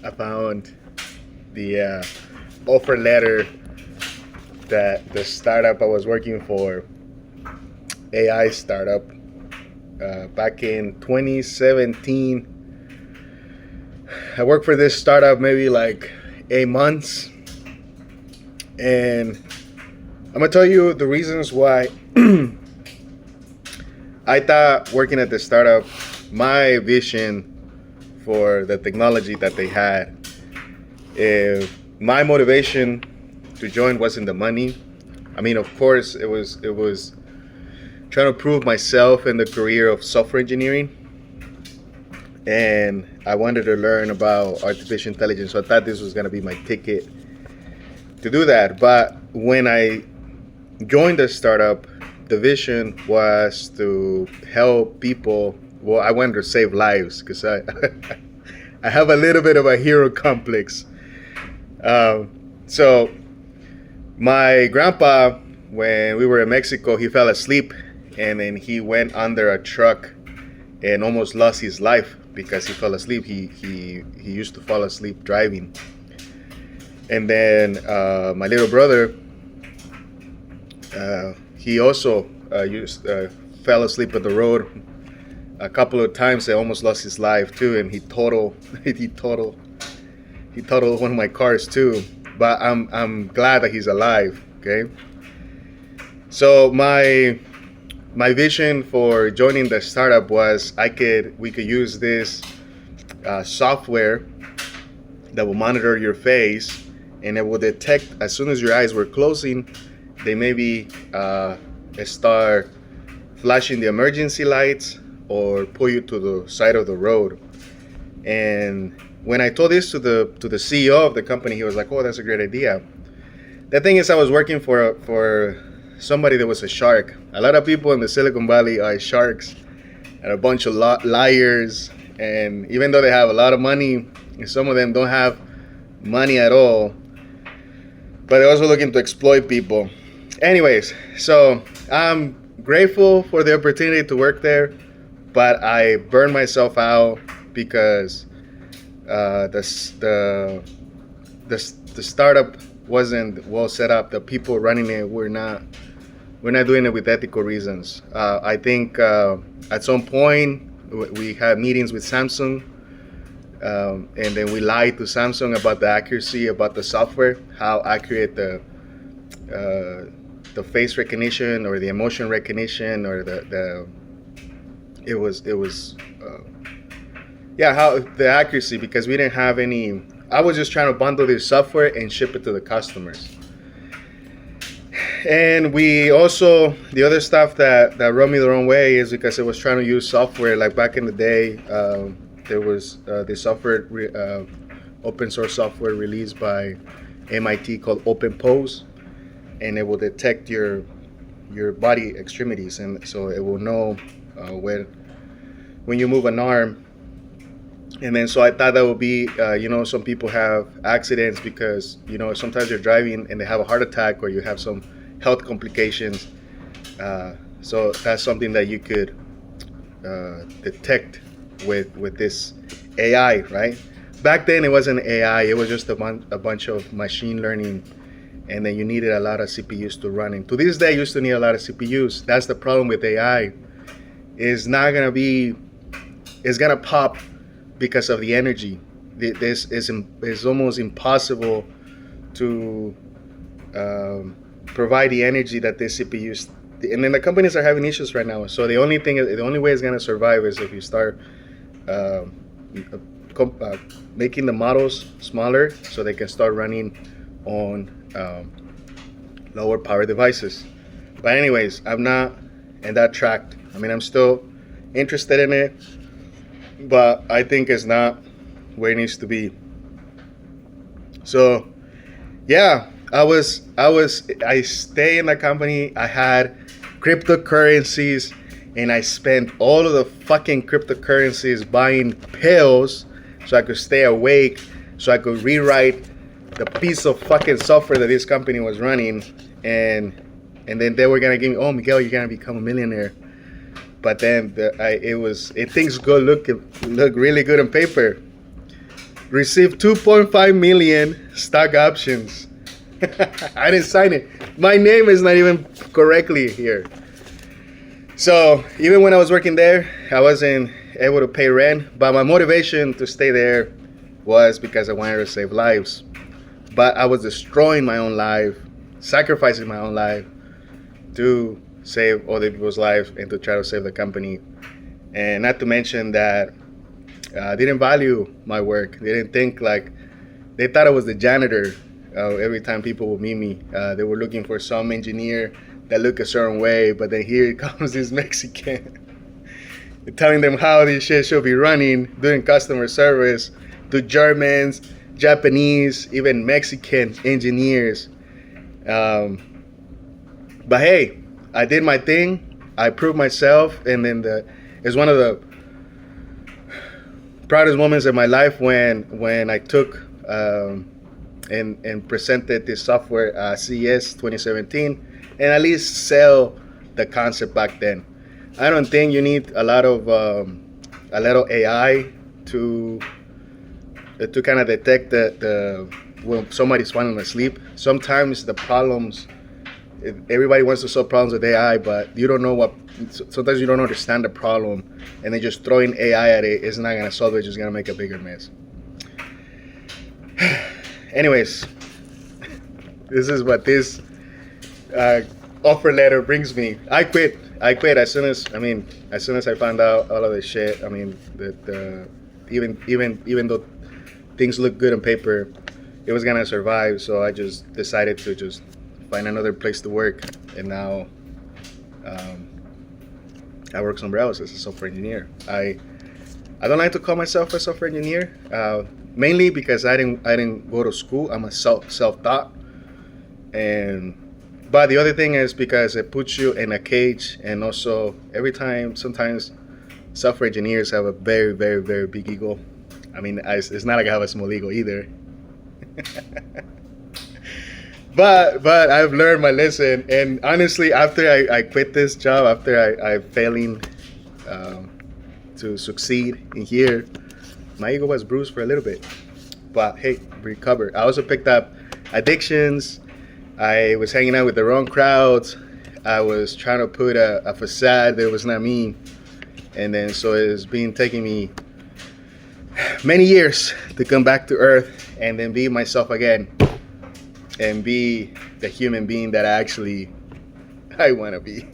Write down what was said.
I found the offer letter that the startup I was working for, AI startup, back in 2017. I worked for this startup maybe like 8 months, and I'm gonna tell you the reasons why I thought working at the startup, my vision for the technology that they had, if my motivation to join wasn't the money. I mean, of course, it was trying to prove myself in the career of software engineering, and I wanted to learn about artificial intelligence. So I thought this was gonna be my ticket to do that. But when I joined the startup, the vision was to help people. Well, I wanted to save lives because I I have a little bit of a hero complex. So my grandpa, when we were in Mexico, he fell asleep, and then he went under a truck and almost lost his life because he fell asleep. He used to fall asleep driving. And then my little brother, he also fell asleep at the road a couple of times. And almost lost his life too, and he totaled one of my cars too. But I'm glad that he's alive. Okay. So my vision for joining the startup was we could use this software that will monitor your face, and it will detect as soon as your eyes were closing, they maybe start flashing the emergency lights or pull you to the side of the road. And when I told this to the CEO of the company, he was like, "Oh, that's a great idea." The thing is, I was working for somebody that was a shark. A lot of people in the Silicon Valley are sharks and a bunch of liars. And even though they have a lot of money, some of them don't have money at all. But they're also looking to exploit people. Anyways, so I'm grateful for the opportunity to work there, but I burned myself out because the startup wasn't well set up. The people running it we're not doing it with ethical reasons. I think at some point we had meetings with Samsung, and then we lied to Samsung about the accuracy about the software, how accurate the face recognition or the emotion recognition or how the accuracy, because we didn't have any. I was just trying to bundle this software and ship it to the customers. And we also, the other stuff that rubbed me the wrong way is because it was trying to use software like back in the day. There was the software, open source software released by MIT called OpenPose, and it will detect your body extremities, and so it will know when you move an arm. And then so I thought that would be, some people have accidents because, sometimes you're driving and they have a heart attack or you have some health complications. So that's something that you could detect with this AI, right? Back then it wasn't AI, it was just a bunch of machine learning, and then you needed a lot of CPUs to run it. To this day, you still need a lot of CPUs. That's the problem with AI. It's gonna pop because of the energy. This is almost impossible to provide the energy that the CPUs. And then the companies are having issues right now. So the only way it's gonna survive is if you start making the models smaller so they can start running on lower power devices. But anyways, I'm not in that track. I mean, I'm still interested in it, but I think it's not where it needs to be. So yeah, I stay in the company. I had cryptocurrencies, and I spent all of the fucking cryptocurrencies buying pills so I could stay awake, so I could rewrite the piece of fucking software that this company was running, and then they were gonna give me, "Oh, Miguel, you're gonna become a millionaire." But then things look really good on paper. received 2.5 million stock options. I didn't sign it. My name is not even correctly here. So even when I was working there, I wasn't able to pay rent, but my motivation to stay there was because I wanted to save lives. But I was destroying my own life, sacrificing my own life to save other people's lives and to try to save the company. And not to mention that I didn't value my work. They didn't think like, they thought I was the janitor. Every time people would meet me, they were looking for some engineer that looked a certain way, but then here comes this Mexican telling them how this shit should be running, doing customer service to Germans, Japanese, even Mexican engineers. But hey, I did my thing. I proved myself, and then it's one of the proudest moments of my life when I took and presented this software CES 2017, and at least sell the concept back then. I don't think you need a lot of AI to kind of detect the when somebody's falling asleep. Sometimes the problems, everybody wants to solve problems with AI, but you don't know what. Sometimes you don't understand the problem, and then just throwing AI at it is not gonna solve it. It's just gonna make a bigger mess. Anyways, this is what this offer letter brings me. I quit as soon as I found out all of this shit. I mean, even though things look good on paper, it was gonna survive. So I just decided to just find another place to work, and now I work somewhere else as a software engineer. I don't like to call myself a software engineer, mainly because I didn't go to school. I'm a self-taught, but the other thing is because it puts you in a cage, and also sometimes software engineers have a very, very, very big ego. I mean, it's not like I have a small ego either. But I've learned my lesson, and honestly, after I quit this job, after I failing to succeed in here, my ego was bruised for a little bit. But hey, recovered. I also picked up addictions. I was hanging out with the wrong crowds. I was trying to put a facade that was not me, and then so it's been taking me many years to come back to earth and then be myself again and be the human being that I want to be.